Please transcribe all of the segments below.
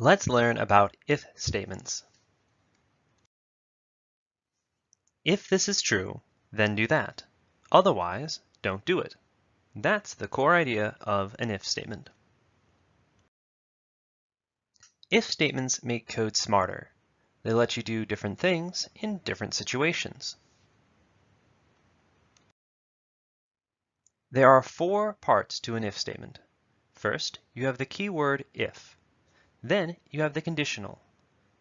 Let's learn about if statements. If this is true, then do that. Otherwise, don't do it. That's the core idea of an if statement. If statements make code smarter. They let you do different things in different situations. There are four parts to an if statement. First, you have the keyword if. Then you have the conditional.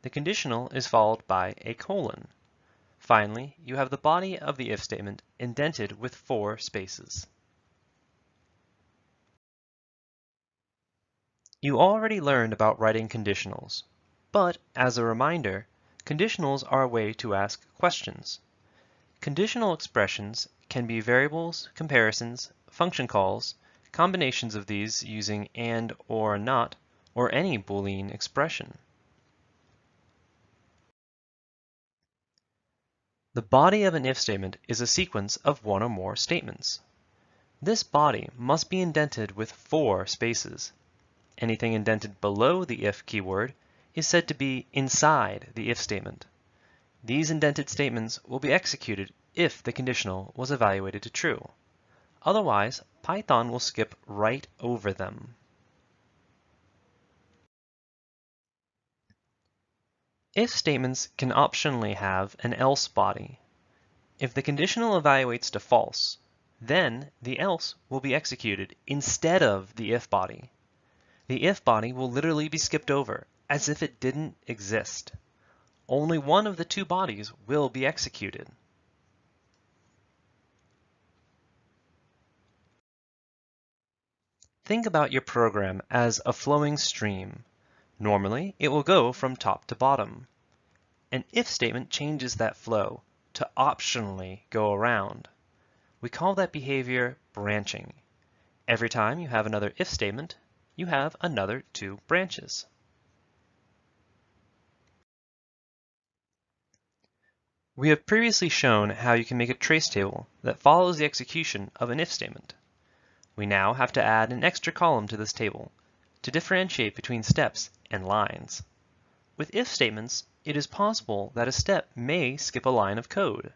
The conditional is followed by a colon. Finally, you have the body of the if statement indented with 4 spaces. You already learned about writing conditionals, but as a reminder, conditionals are a way to ask questions. Conditional expressions can be variables, comparisons, function calls, combinations of these using and or not, or any Boolean expression. The body of an if statement is a sequence of one or more statements. This body must be indented with 4 spaces. Anything indented below the if keyword is said to be inside the if statement. These indented statements will be executed if the conditional was evaluated to true. Otherwise, Python will skip right over them. If statements can optionally have an else body. If the conditional evaluates to false, then the else will be executed instead of the if body. The if body will literally be skipped over, as if it didn't exist. Only one of the 2 bodies will be executed. Think about your program as a flowing stream. Normally, it will go from top to bottom. An if statement changes that flow to optionally go around. We call that behavior branching. Every time you have another if statement, you have another 2 branches. We have previously shown how you can make a trace table that follows the execution of an if statement. We now have to add an extra column to this table to differentiate between steps and lines. With if statements, it is possible that a step may skip a line of code.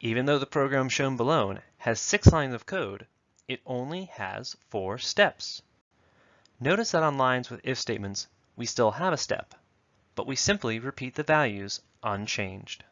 Even though the program shown below has 6 lines of code, it only has 4 steps. Notice that on lines with if statements, we still have a step, but we simply repeat the values unchanged.